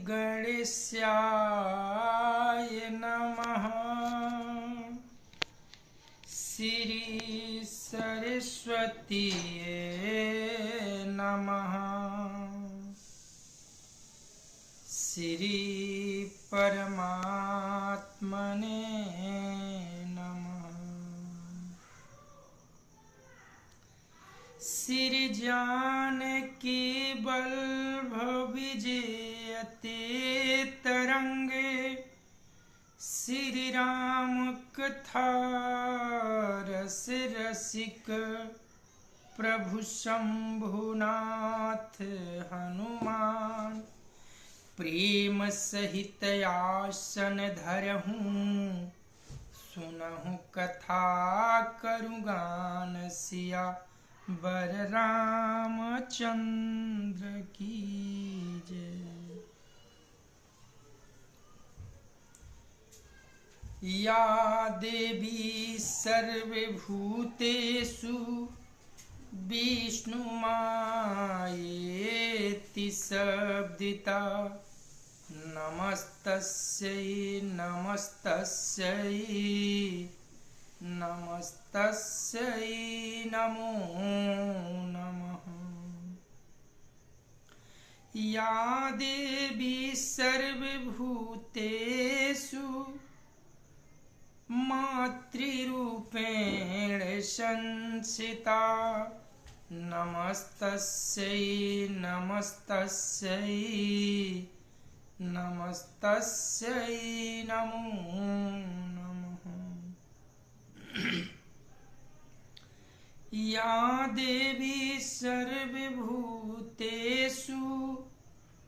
गणेशाय नमः। श्री सरस्वतीये नमः। श्री परमात्मने नमः। श्री जानकी वल्लभ विजयते तरंगे श्री राम कथा रस रसिक प्रभु शंभुनाथ हनुमान प्रेम सहित आसन धरहूँ सुनहु कथा करुगान सिया बर रामचंद्र की जय। या देवी सर्वभूतेषु विष्णुमायेति शब्दिता नमस्तस्यै नमस्तस्यै नमस्तस्यै नमो नमः। या देवी सर्वभूतेषु मातृरूपेण संस्थिता नमस्तस्यै नमस्तस्यै नमस्तस्यै नमो नमः। या देवी सर्वभूतेषु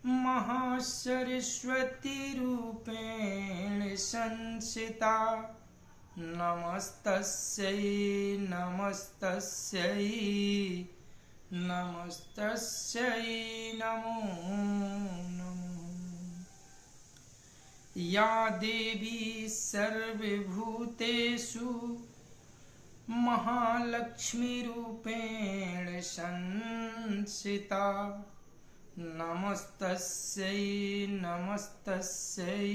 महासरस्वती रूपेण संस्थिता नमस्तस्यै नमस्तस्यै नमस्तस्यै नमो नमः। या देवी सर्वभूतेषु महालक्ष्मी रूपेण संस्थिता नमस्तस्यै नमस्तस्यै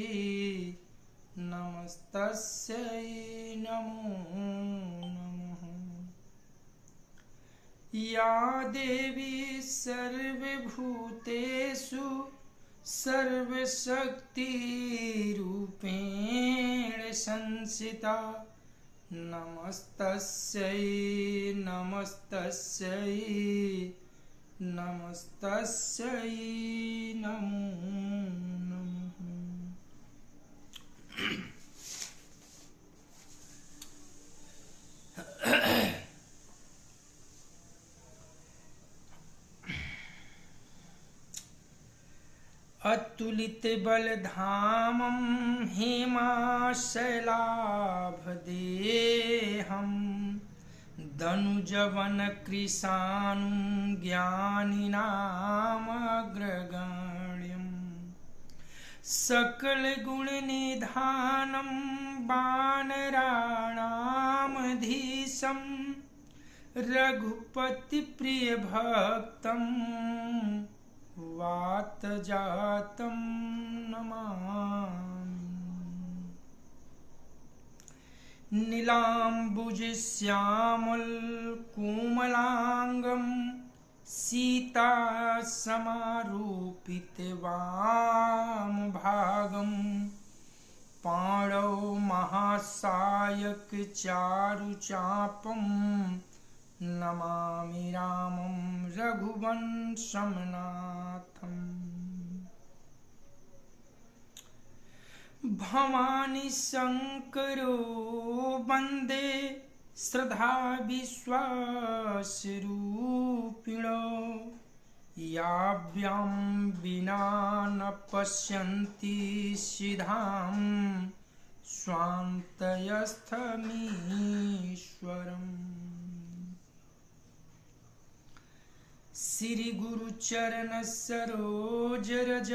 नमस्तस्यै नमो नमः। या देवी सर्वभूतेषु सर्वशक्तिरूपेण संस्थिता नमस्तस्यै नमस्तस्यै नमस्तस्यै नमो नमः। अतुलित बलधामं हेमाशलाभदेहं दनुजवन कृशानुं ज्ञानिनामग्रगण्यं सकलगुणनिधानं वानराणामधीशं रघुपतिप्रियभक्तं वातजातं नमामि। नीलाम्बुजश्यामलकोमलाङ्गं सीतासमारूपितवामभागं पाणौ महासायकचारुचापं नमामि रामं रघुवंशमनाथम्। भवानी शंकरो वंदे श्रद्धा विश्वासरूपिणो याभ्यां विना न पश्यन्ति सिद्धां स्वान्तयस्थमीश्वरम्। श्री गुरुचरण सरोज रज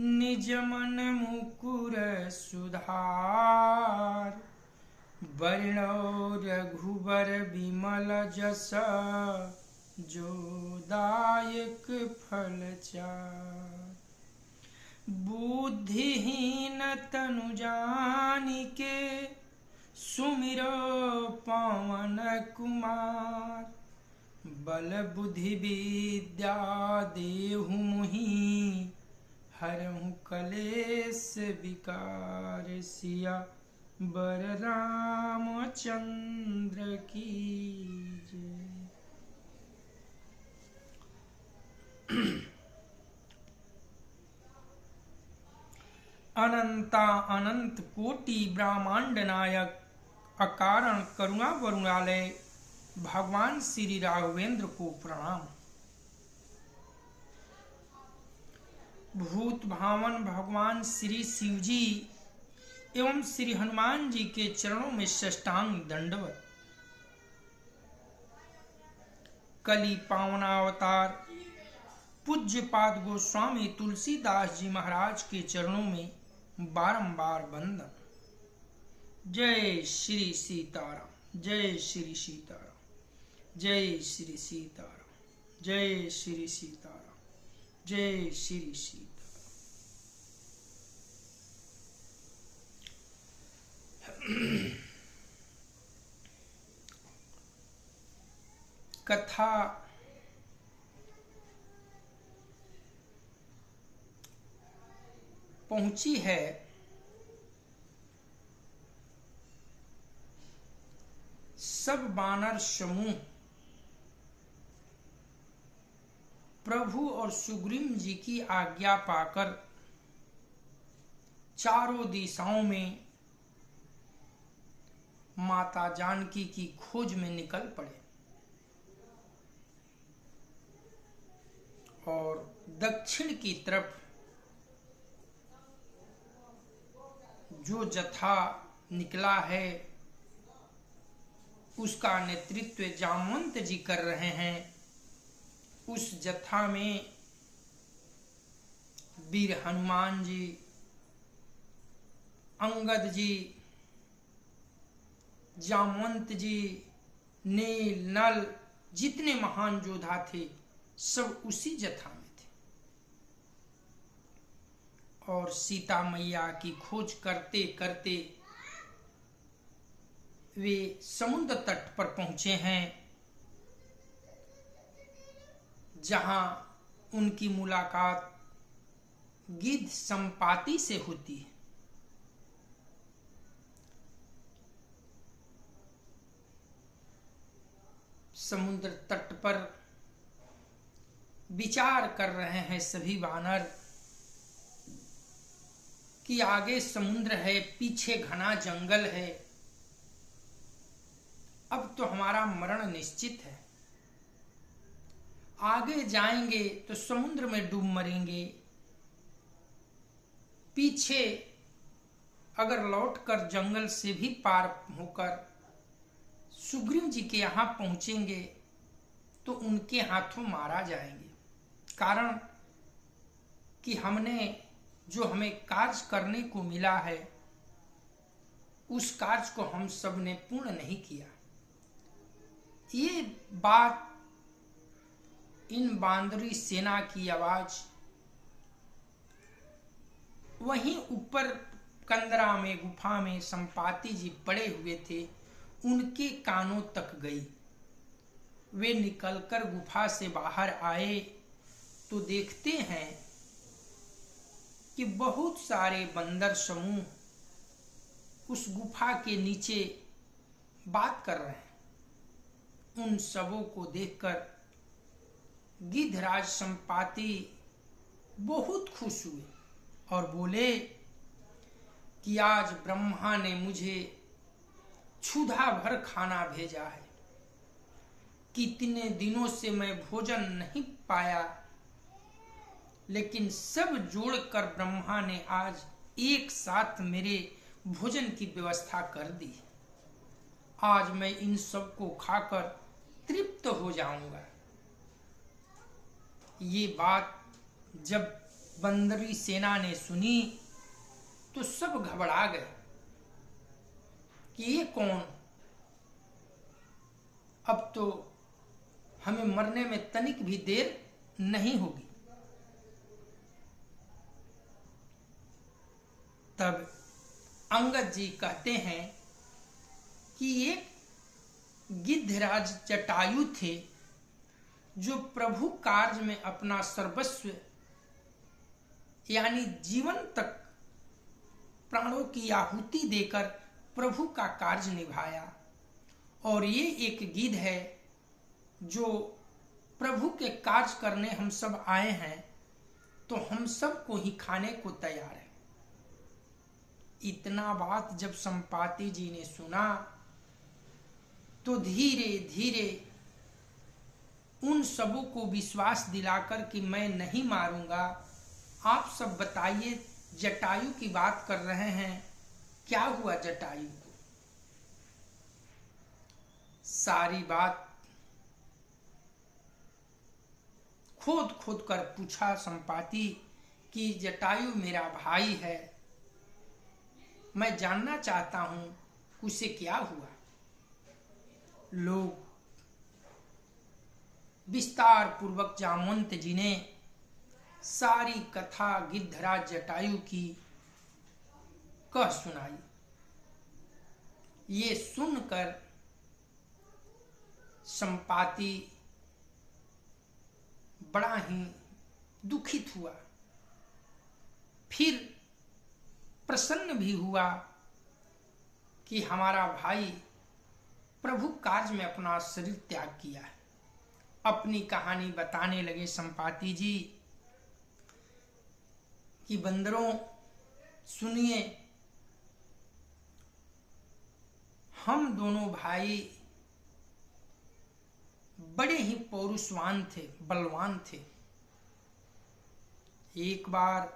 निज मन मुकुर सुधार वर्णो रघुबर विमल जस जो दायक फल चार। बुद्धिहीन तनु जानिके सुमिरो पवन कुमार। बल बुद्धि विद्या देहु मोहि हरहु कलेश विकार। सिया बर रामचंद्र की जय। अनंता अनंत कोटि ब्रह्मांड नायक अकारण करुणा वरुणालय भगवान श्री राघवेंद्र को प्रणाम। भूत भावन भगवान श्री शिव जी एवं श्री हनुमान जी के चरणों में साष्टांग दंडवत। कली पावनावतार पूज्य पाद गोस्वामी तुलसीदास जी महाराज के चरणों में बारंबार वंदन। जय श्री सीताराम, जय श्री सीताराम, जय श्री सीताराम, जय श्री सीताराम, जय श्री सीताराम। कथा पहुंची है सब वानर समूह प्रभु और सुग्रीव जी की आज्ञा पाकर चारों दिशाओं में माता जानकी की खोज में निकल पड़े और दक्षिण की तरफ जो जत्था निकला है उसका नेतृत्व जामवंत जी कर रहे हैं। उस जत्था में वीर हनुमान जी, अंगद जी, जामवंत जी, नील, नल, जितने महान योद्धा थे सब उसी जत्था में थे और सीता मैया की खोज करते करते वे समुद्र तट पर पहुंचे हैं जहां उनकी मुलाकात गिद्ध संपाति से होती है। समुद्र तट पर विचार कर रहे हैं सभी वानर कि आगे समुद्र है, पीछे घना जंगल है, अब तो हमारा मरण निश्चित है। आगे जाएंगे तो समुद्र में डूब मरेंगे, पीछे अगर लौटकर जंगल से भी पार होकर सुग्रीव जी के यहाँ पहुंचेंगे तो उनके हाथों मारा जाएंगे। कारण कि हमने जो हमें कार्य करने को मिला है उस कार्य को हम सब ने पूर्ण नहीं किया। ये बात इन बांदरी सेना की आवाज वहीं ऊपर कंदरा में गुफा में संपाति जी पड़े हुए थे, उनके कानों तक गई। वे निकलकर गुफा से बाहर आए तो देखते हैं कि बहुत सारे बंदर समूह उस गुफा के नीचे बात कर रहे हैं। उन सबों को देखकर गिद्धराज संपाति बहुत खुश हुए और बोले कि आज ब्रह्मा ने मुझे क्षुधा भर खाना भेजा है। कितने दिनों से मैं भोजन नहीं पाया, लेकिन सब जोड़कर ब्रह्मा ने आज एक साथ मेरे भोजन की व्यवस्था कर दी। आज मैं इन सब को खाकर तृप्त हो जाऊंगा। ये बात जब बंदरी सेना ने सुनी तो सब घबरा गए कि ये कौन, अब तो हमें मरने में तनिक भी देर नहीं होगी। तब अंगद जी कहते हैं कि एक गिद्धराज जटायु थे जो प्रभु कार्य में अपना सर्वस्व यानी जीवन तक प्राणों की आहुति देकर प्रभु का कार्य निभाया। और ये एक गिद्ध है जो प्रभु के कार्य करने हम सब आए हैं, तो हम सब को ही खाने को तैयार है। इतना बात जब संपाति जी ने सुना तो धीरे धीरे उन सबों को विश्वास दिलाकर कि मैं नहीं मारूंगा, आप सब बताइए जटायु की बात कर रहे हैं, क्या हुआ जटायु को। सारी बात खोद खोद कर पूछा संपाति कि जटायु मेरा भाई है, मैं जानना चाहता हूं उसे क्या हुआ। लोग विस्तार पूर्वक जामवंत जी ने सारी कथा गिद्धराज जटायु की कह सुनाई। ये सुनकर संपाति बड़ा ही दुखित हुआ, फिर प्रसन्न भी हुआ कि हमारा भाई प्रभु कार्य में अपना शरीर त्याग किया है। अपनी कहानी बताने लगे संपाति जी कि बंदरों सुनिए, हम दोनों भाई बड़े ही पौरुषवान थे, बलवान थे। एक बार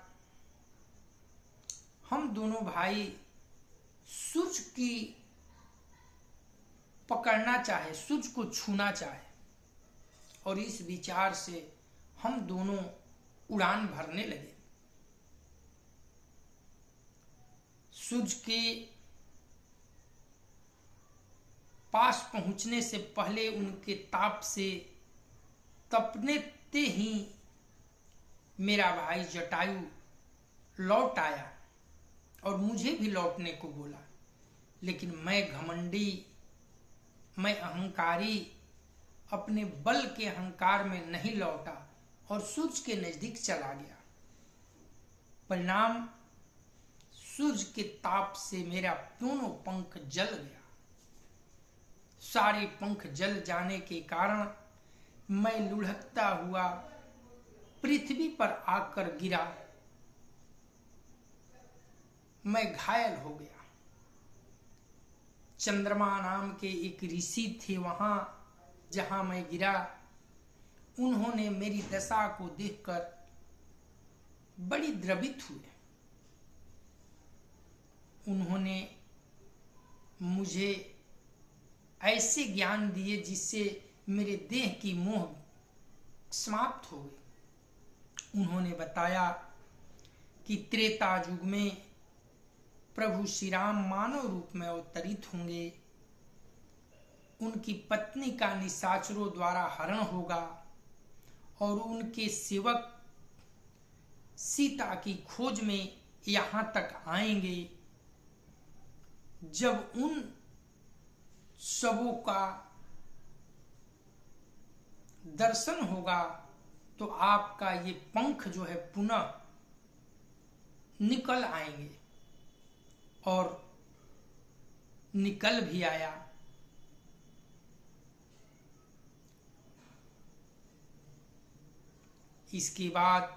हम दोनों भाई सूर्य की पकड़ना चाहे, सूर्य को छूना चाहे, और इस विचार से हम दोनों उड़ान भरने लगे। सूर्य के पास पहुंचने से पहले उनके ताप से तपने ही मेरा भाई जटायु लौट आया और मुझे भी लौटने को बोला, लेकिन मैं घमंडी, मैं अहंकारी, अपने बल के अहंकार में नहीं लौटा और सूर्य के नजदीक चला गया। परिणाम सूर्य के ताप से मेरा दोनों पंख जल गया। सारे पंख जल जाने के कारण मैं लुढ़कता हुआ पृथ्वी पर आकर गिरा। मैं घायल हो गया। चंद्रमा नाम के एक ऋषि थे वहां जहां मैं गिरा। उन्होंने मेरी दशा को देखकर बड़ी द्रवित हुए। उन्होंने मुझे ऐसे ज्ञान दिए जिससे मेरे देह की मोह समाप्त हो गई। उन्होंने बताया कि त्रेता युग में प्रभु श्री राम मानव रूप में अवतरित होंगे, उनकी पत्नी का निशाचरों द्वारा हरण होगा और उनके सेवक सीता की खोज में यहां तक आएंगे। जब उन सबों का दर्शन होगा तो आपका ये पंख जो है पुनः निकल आएंगे, और निकल भी आया। इसके बाद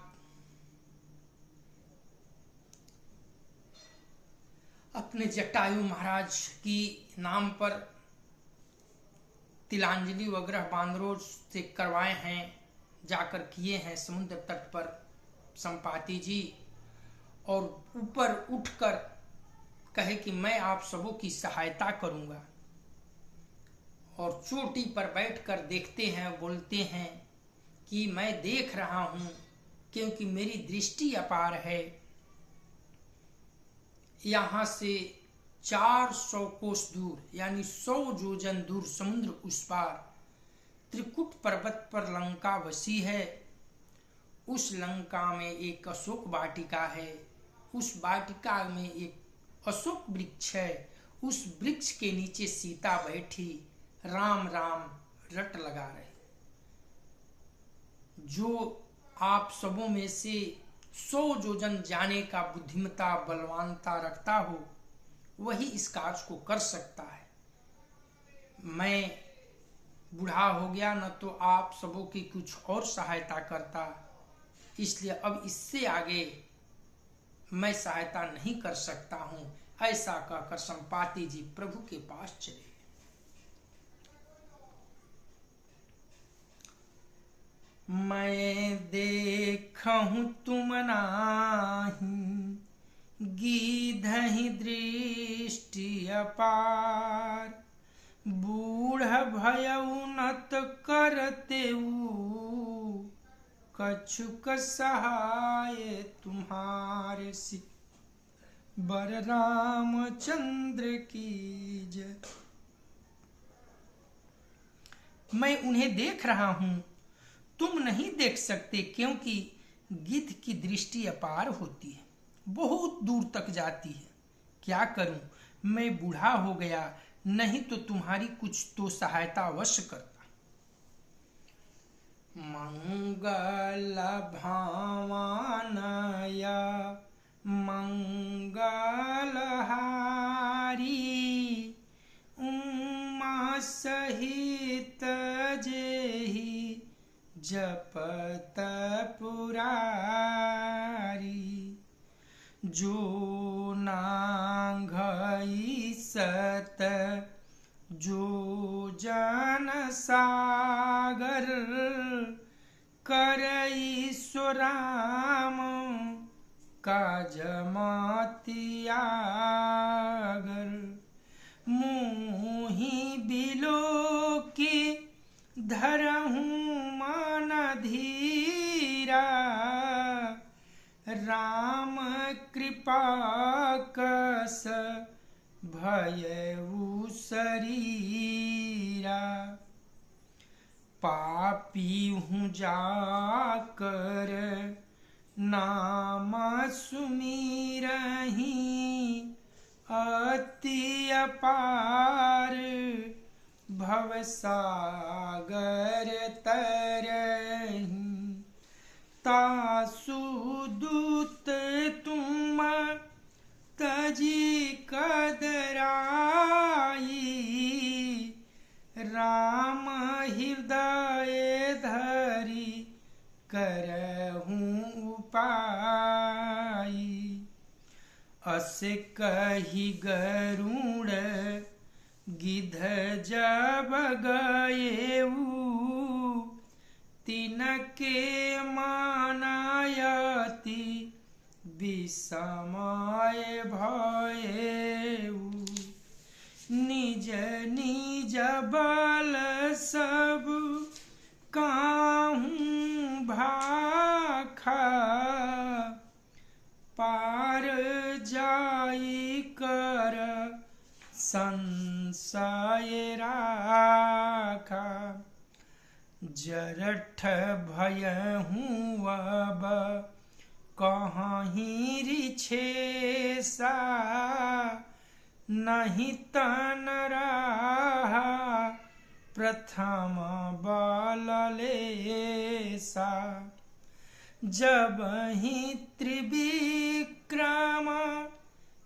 अपने जटायु महाराज की नाम पर तिलांजलि वगैरह बांदरों से करवाए हैं, जाकर किए हैं समुद्र तट पर संपाति जी, और ऊपर उठकर कहे कि मैं आप सबों की सहायता करूंगा। और चोटी पर बैठकर देखते हैं, बोलते हैं कि मैं देख रहा हूं क्योंकि मेरी दृष्टि अपार है। यहां से 400 कोस दूर यानी 100 योजन दूर समुद्र उस पार त्रिकुट पर्वत पर लंका बसी है। उस लंका में एक अशोक वाटिका है। उस वाटिका में एक अशोक वृक्ष है, उस वृक्ष के नीचे सीता बैठी राम राम रट लगा रही। जो आप सबों में से 100 योजन जाने का बुद्धिमता बलवानता रखता हो, वही इस कार्य को कर सकता है। मैं बूढ़ा हो गया, न तो आप सबों की कुछ और सहायता करता, इसलिए अब इससे आगे मैं सहायता नहीं कर सकता हूं। ऐसा कहकर संपाति जी प्रभु के पास चले। मैं देखहूं तुम नाही, गीधहि दृष्टि अपार, बूढ़ भयउ नत करतेऊ, कछुक सहाय तुम्हारे सि बर रामचंद्र की जय। मैं उन्हें देख रहा हूं, तुम नहीं देख सकते, क्योंकि गिद्ध की दृष्टि अपार होती है, बहुत दूर तक जाती है। क्या करूं, मैं बूढ़ा हो गया, नहीं तो तुम्हारी कुछ तो सहायता अवश्य करता। मंगल भावानय मंगलहारी, उमा सहित जेहि जपत पुरारी, जो नांघई सत जो जन सागर, करई सुराम काज मतियागर, मोहि बिलो के धरहूं मन धीरा, राम कृपा कस भयउ शरीरा, पापी हूँ जाकर नाम सुमिरहि, अति अपार भवसागर तरहि, तासु दूत तुम तजी कदराई, राम हृदय धरि करहूं उपाई, अस कही गरुड़ गिद्ध जब गएऊ, तिनके मानायति विषमय भयऊ, निज निज बल सब काहूं भाखा, पार जाई कर संशय राखा, जरठ भयहूँ अब कहीं रिछेसा, नहीं तन रहा प्रथम बल लेसा, जब ही त्रिविक्रम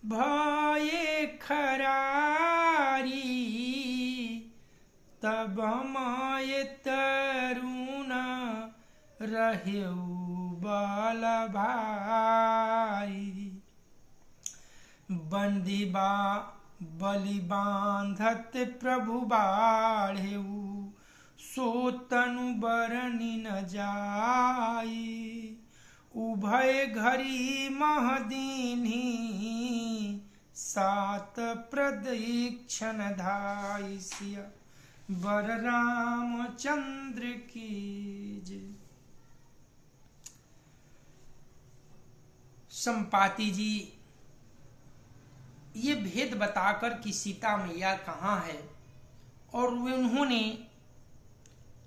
भये खरारी, तब माय तरुण रहेऊ बल भाई, बंदी बलि बांधत प्रभु बाढ़ेऊ, सो तनु बरनि न जाई, उभय घड़ी महदीनी, सात प्रदीक्षण धाई, सिया बर रामचंद्र की जय। संपाति जी ये भेद बताकर कि सीता मैया कहाँ है, और वे उन्होंने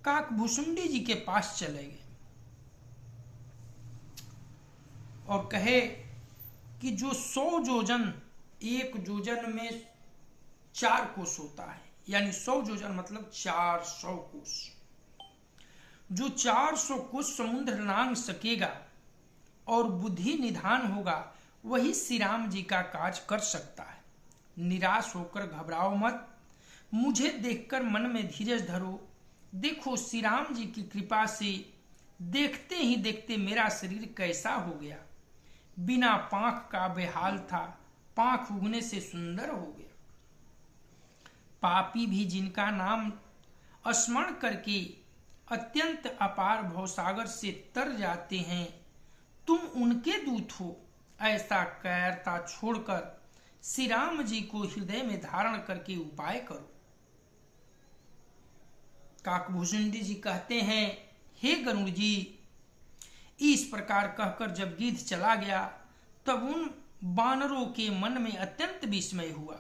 काकभूषुंडी जी के पास चले गए और कहे कि जो 100 योजन, एक योजन में 4 कोस होता है, यानी 100 योजन मतलब 400 कोस। जो 400 कोस समुद्र लांघ सकेगा और बुद्धि निधान होगा, वही श्री राम जी का काज कर सकता है। निराश होकर घबराओ मत, मुझे देखकर मन में धीरज धरो। देखो श्री राम जी की कृपा से देखते ही देखते मेरा शरीर कैसा हो गया। बिना पांख का बेहाल था, पांख उगने से सुंदर हो गया। पापी भी जिनका नाम स्मरण करके अत्यंत अपार भवसागर से तर जाते हैं, तुम उनके दूत हो। ऐसा कायरता छोड़कर श्री राम जी को हृदय में धारण करके उपाय करो। काकभूषुंडी जी कहते हैं, हे गरुड़ जी, इस प्रकार कहकर जब गिद्ध चला गया, तब उन बानरों के मन में अत्यंत विस्मय हुआ।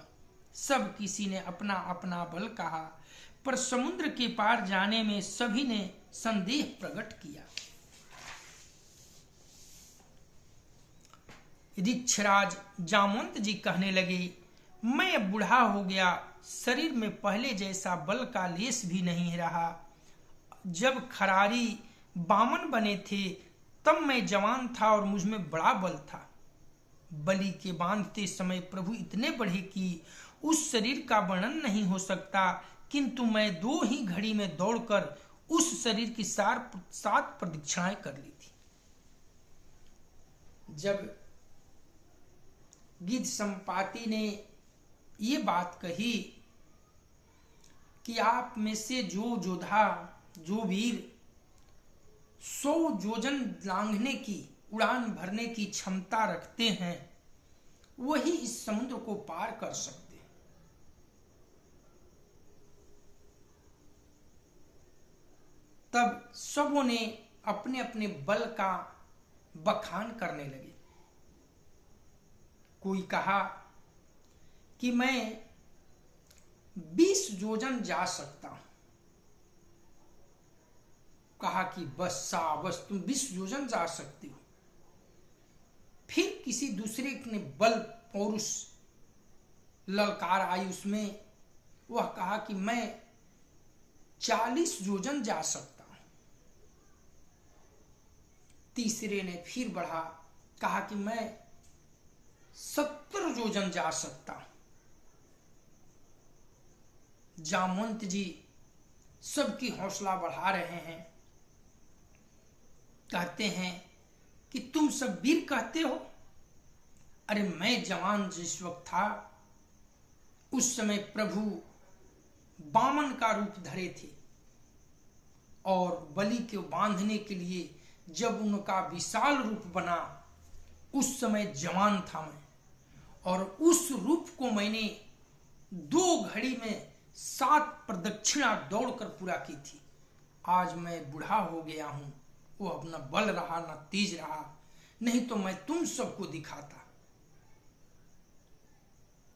सब किसी ने अपना अपना बल कहा, पर समुद्र के पार जाने में सभी ने संदेह प्रकट किया। ऋक्षराज जामवंत जी कहने लगे, मैं अब बूढ़ा हो गया, शरीर में पहले जैसा बल का लेस भी नहीं रहा। जब खरारी बामन बने थे तब मैं जवान था और मुझ में बड़ा बल था। बलि के बांधते समय प्रभु इतने बढ़े कि उस शरीर का वर्णन नहीं हो सकता, किंतु मैं 2 ही घड़ी में दौड़कर उस शरीर की 7 प्रदक्षिणाएं कर ली थी। जब गिद्ध संपाति ने ये बात कही कि आप में से जो योद्धा, जो वीर 100 योजन लांघने की, उड़ान भरने की क्षमता रखते हैं, वही इस समुद्र को पार कर सकते हैं। तब सबों ने अपने अपने बल का बखान करने लगे। कोई कहा कि मैं 20 योजन जा सकता हूं। कहा कि बस तुम 20 योजन जा सकते हो। फिर किसी दूसरे ने बल पौरुष ललकार आई उसमें, वह कहा कि मैं 40 योजन जा सकता हूं। तीसरे ने फिर बढ़ा, कहा कि मैं 70 योजन जा सकता हूं। जामवंत जी सबकी हौसला बढ़ा रहे हैं। कहते हैं कि तुम सब वीर कहते हो। अरे मैं जवान जिस वक्त था, उस समय प्रभु बामन का रूप धरे थे और बलि को बांधने के लिए जब उनका विशाल रूप बना, उस समय जवान था मैं, और उस रूप को मैंने 2 घड़ी में 7 प्रदक्षिणा दौड़कर पूरा की थी। आज मैं बूढ़ा हो गया हूं, वो अपना बल रहा ना तेज रहा, नहीं तो मैं तुम सबको दिखाता।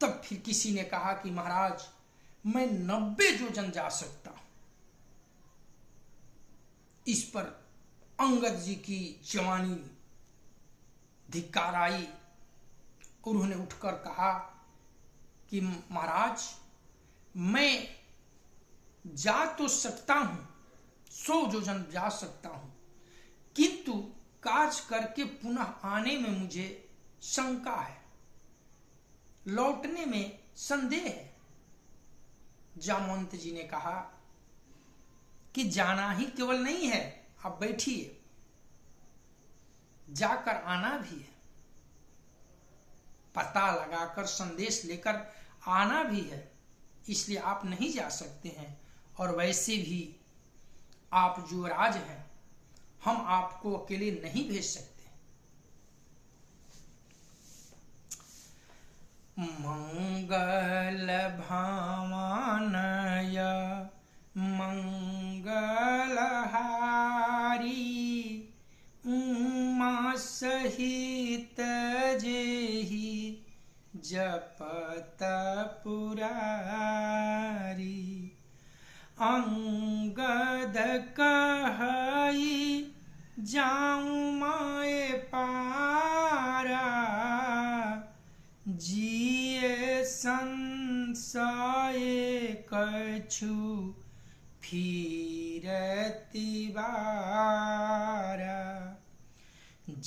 तब फिर किसी ने कहा कि महाराज मैं 90 योजन जा सकता हूं। इस पर अंगद जी की जवानी धिक्कार आई। उन्होंने उठकर कहा कि महाराज मैं जा तो सकता हूं, 100 योजन जा सकता हूं, किंतु काज करके पुनः आने में मुझे शंका है, लौटने में संदेह है। जामवंत जी ने कहा कि जाना ही केवल नहीं है, आप बैठिए, जाकर आना भी है, पता लगाकर संदेश लेकर आना भी है, इसलिए आप नहीं जा सकते हैं। और वैसे भी आप युवराज हैं, हम आपको अकेले नहीं भेज सकते। मंगल भावनय मंगलहारी उमा सहित जेहि जपत पुरारी। अंगद कहई जाऊं माए पारा संशय कछु फिरति बारा।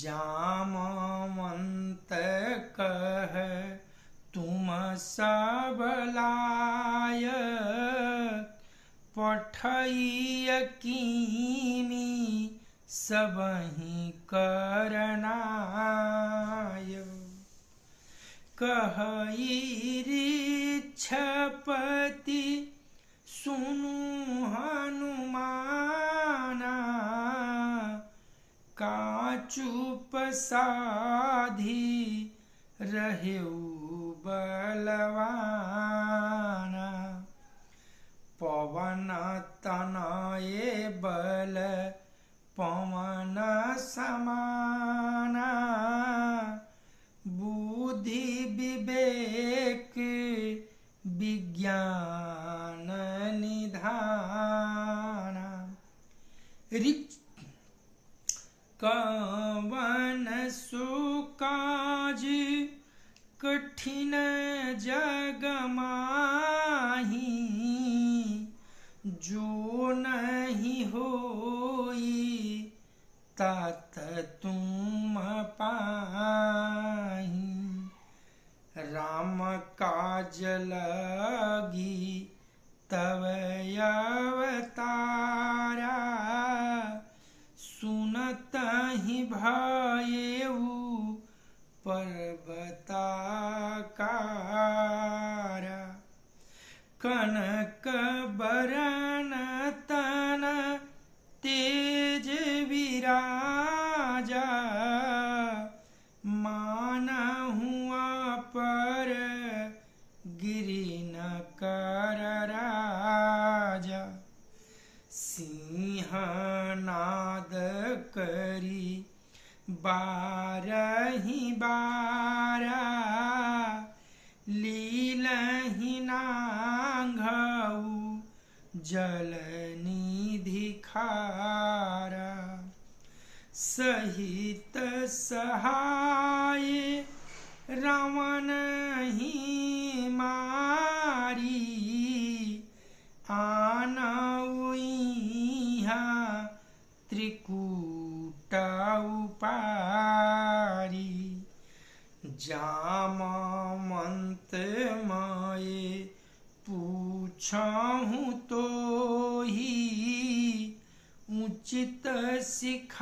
जामवंत कह तुम सब लायक, पठइय कीमी सबहि करनाय। कहई ऋक्षपति सुनु हनुमाना, का चुप साधी रहेउ बलवाना। पवन तनये बल पवन समाना, बुद्धि विवेक विज्ञान निधाना। कवन सो काज कठिन जग माही, जो नहीं होई तात तुम पाही। राम काज लगी तव अवतारा, सुनत ही भयउ पर्वताकारा। कनक बरन तन तेज विराजा, मानहु पर गिरि न कर राजा। सिंहनाद करी बारहि बारा, लीलहि नांघऊ जल निधि खारा। सहित सहाय रावण ही मारी, आनऊ इहाँ त्रिकूट उपारी। जामवंत माये पूछहु तो ही, उचित सिखावनु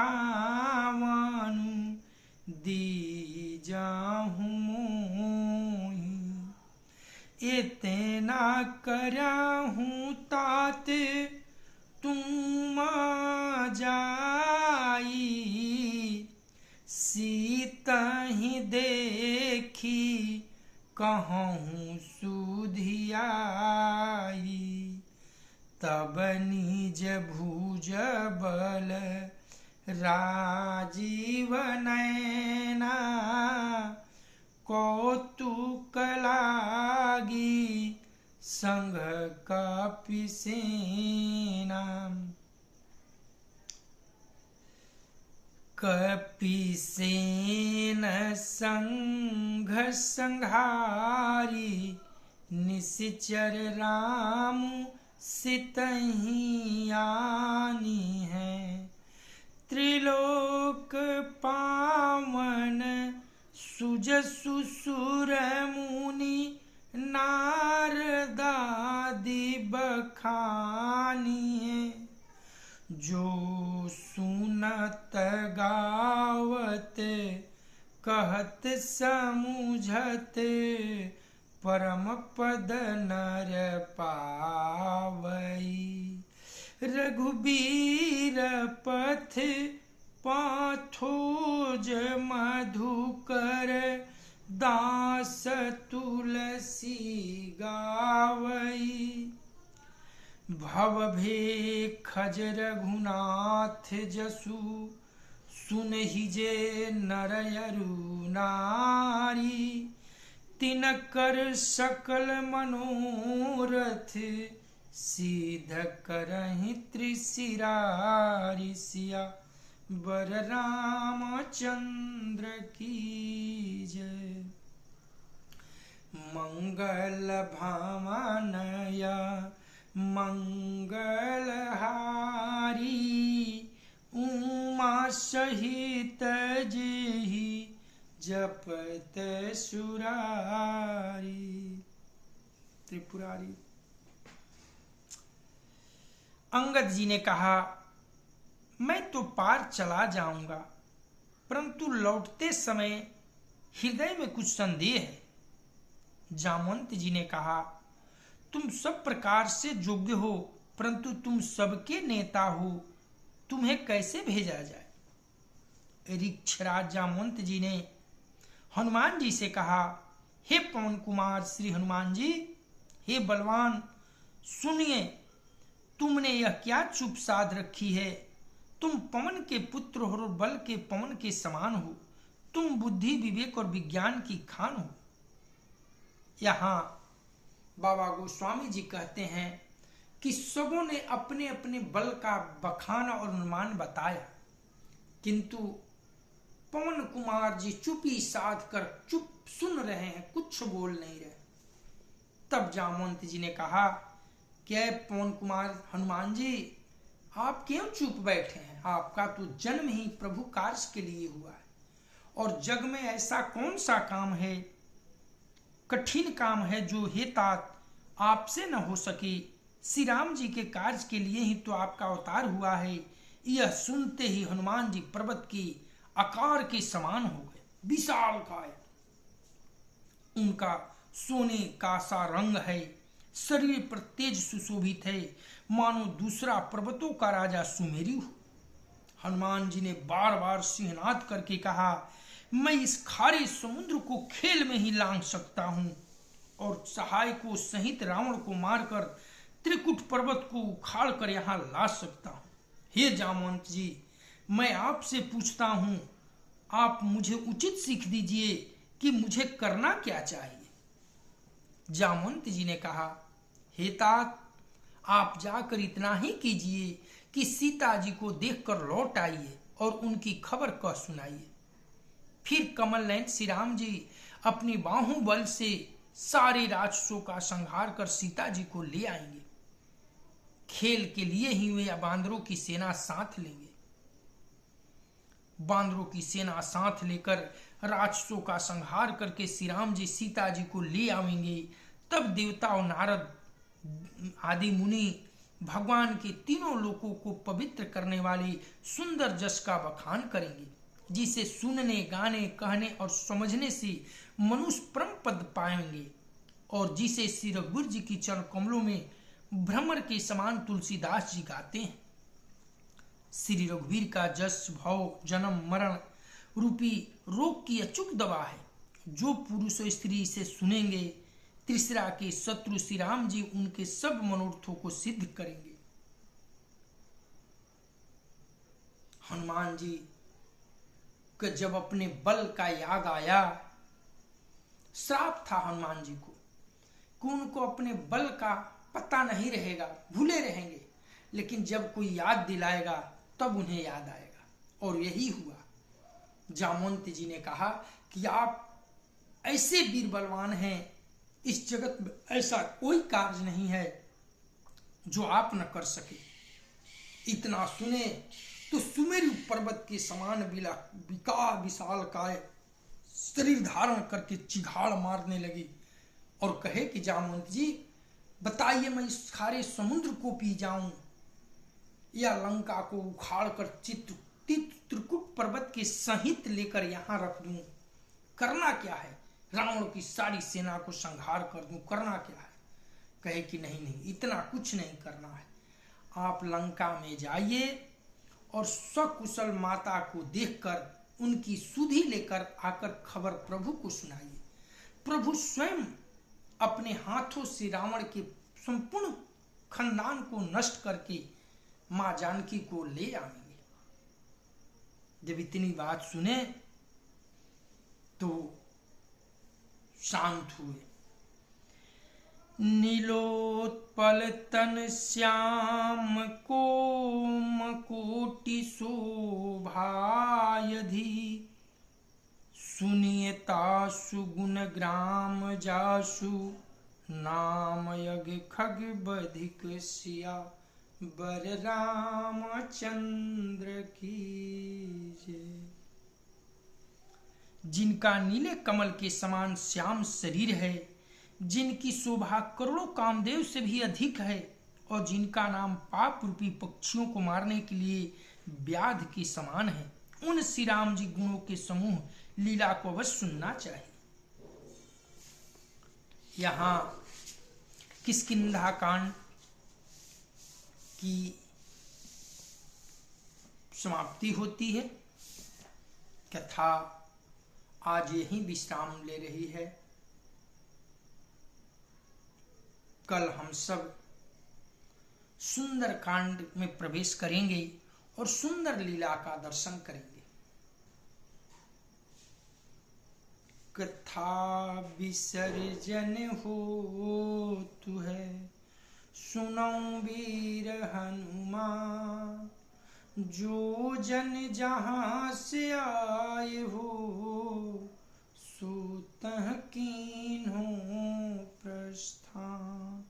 दीजाहु मोहि। इतना करहु तात तुम जाई, सीता ही देखी कहूँ सुधियाई। तब निज भुज बल राजीव नैना, कौतुक लागी संग कपिसेना। कपिसेन संघ संहारी, निश्चर राम सितहि आनी है। त्रिलोक पावन सुजसु सुर मुनि, नारदादि बखानी है। जो सुनत गावत कहत समुझत, परम पद नर पावई। रघुबीर पथ पाथोज मधुकर, दास तुलसी गावई। भवभेखज रघुनाथ जसु, सुनहिजे नरयरु नारी। तिनकर सकल मनोरथ, सिद्ध करहि त्रिशिरारी। सिया वर रामचंद्र की जय। मंगल भावनया मंगलहारी, उमा सहित जेहि जपत सुरारी। त्रिपुरारी। अंगद जी ने कहा, मैं तो पार चला जाऊंगा, परंतु लौटते समय हृदय में कुछ संदेह है। जामवंत जी ने कहा, तुम सब प्रकार से योग्य हो, परंतु तुम सबके नेता हो, तुम्हें कैसे भेजा जाए। ऋक्षराज जामवंत जी ने हनुमान जी से कहा, हे पवन कुमार श्री हनुमान जी, हे बलवान, सुनिए, तुमने यह क्या चुप साध रखी है। तुम पवन के पुत्र हो और बल के पवन के समान हो। तुम बुद्धि विवेक और विज्ञान की खान हो। यहाँ बाबा गोस्वामी जी कहते हैं कि सबों ने अपने अपने बल का बखान और अनुमान बताया, किंतु पवन कुमार जी चुप्पी साध कर चुप सुन रहे हैं, कुछ बोल नहीं रहे। तब जामवंत जी ने कहा, क्या पवन कुमार हनुमान जी, आप क्यों चुप बैठे हैं। आपका तो जन्म ही प्रभु कार्य के लिए हुआ है, और जग में ऐसा कौन सा काम है, कठिन काम है, जो हे तात आपसे न हो सके। श्री राम जी के कार्य के लिए ही तो आपका अवतार हुआ है। यह सुनते ही हनुमान जी पर्वत की आकार के समान हो गए, विशाल काय। उनका सोने का सा रंग है, शरीर पर तेज सुशोभित है, मानो दूसरा पर्वतों का राजा सुमेरु हो। हनुमान जी ने बार बार सिंहनाद करके कहा, मैं इस खारे समुद्र को खेल में ही लांघ सकता हूं, और सहायकों सहित रावण को मारकर त्रिकुट पर्वत को उखाड़ कर यहां ला सकता हूं। हे जामवंत जी, मैं आपसे पूछता हूं, आप मुझे उचित सीख दीजिए कि मुझे करना क्या चाहिए। जामवंत जी ने कहा, हे तात, आप जाकर इतना ही कीजिए कि सीता जी को देखकर लौट आइए और उनकी खबर कह सुनाइए। फिर कमल नयन श्री राम जी अपनी बाहु बल से सारे राक्षसों का संहार कर सीता जी को ले आएंगे। खेल के लिए ही वे बांदरों की सेना साथ लेंगे। बांदरों की सेना साथ लेकर राक्षसों का संहार करके श्री राम जी सीता जी को ले आएंगे। तब देवता और नारद आदि मुनि भगवान के तीनों लोकों को पवित्र करने वाले सुंदर जस का बखान करेंगे, जिसे सुनने, गाने, कहने और समझने से मनुष्य परम पद पाएंगे, और जिसे श्री रघुवीर जी की चरण कमलों में भ्रमर के समान तुलसीदास जी गाते हैं। श्री रघुवीर का जस भव जन्म मरण रूपी रोग की अचूक दवा है। जो पुरुष और स्त्री इसे सुनेंगे, त्रिसरा के शत्रु श्री राम जी उनके सब मनोरथों को सिद्ध करेंगे। हनुमान जी को जब अपने बल का याद आया, श्राप था हनुमान जी को कि उनको अपने बल का पता नहीं रहेगा, भूले रहेंगे, लेकिन जब कोई याद दिलाएगा तब उन्हें याद आएगा। और यही हुआ। जामवंत जी ने कहा कि आप ऐसे वीर बलवान हैं, इस जगत में ऐसा कोई कार्य नहीं है जो आप न कर सके। इतना सुने तो सुमेरु पर्वत के समान विशाल काय शरीर धारण करके चिघाड़ मारने लगी और कहे कि जामवंत जी, बताइए, मैं इस खारे समुद्र को पी जाऊं या लंका को उखाड़ कर चित्रकूट पर्वत के सहित लेकर यहां रख दूं? करना क्या है? रावण की सारी सेना को संहार कर दूं, करना क्या है? कहे कि नहीं नहीं, इतना कुछ नहीं करना है। आप लंका में जाइए और सकुशल माता को देखकर उनकी सुधि लेकर आकर खबर प्रभु को सुनाइए। प्रभु स्वयं अपने हाथों से रावण के संपूर्ण खानदान को नष्ट करके मां जानकी को ले आएंगे। जब इतनी बात सुने तो शांत हुए। नीलोत्पल तन श्याम कोटि शोभायधि, सुनिए तासु गुण ग्राम जासु, नाम यज्ञ खग बधिक सिया, बर रामचंद्र की जय। जिनका नीले कमल के समान श्याम शरीर है, जिनकी शोभा करोड़ों कामदेव से भी अधिक है, और जिनका नाम पाप रूपी पक्षियों को मारने के लिए व्याध के समान है, उन श्री राम जी गुणों के समूह लीला को अवश्य सुनना चाहिए। यहाँ किष्किंधा कांड की समाप्ति होती है। कथा आज यहीं विश्राम ले रही है। कल हम सब सुंदर कांड में प्रवेश करेंगे और सुंदर लीला का दर्शन करेंगे। कथा विसर्जन होतु है, सुनौ वीर हनुमान, जो जन जहाँ से आए हो, सो तह कीन्हो प्रस्थान।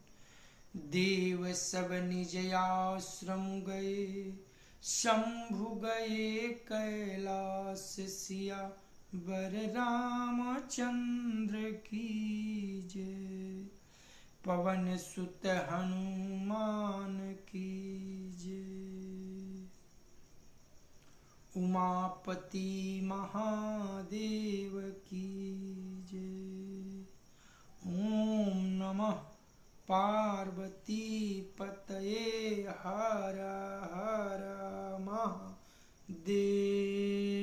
देव सब निज आश्रम गए, शंभु गए कैलाश सिया, बर रामचंद्र की जय। पवन सुत हनुमान की जय। उमापति महादेव की जय। ओम नमः पार्वती पतये, हर हर महादेव।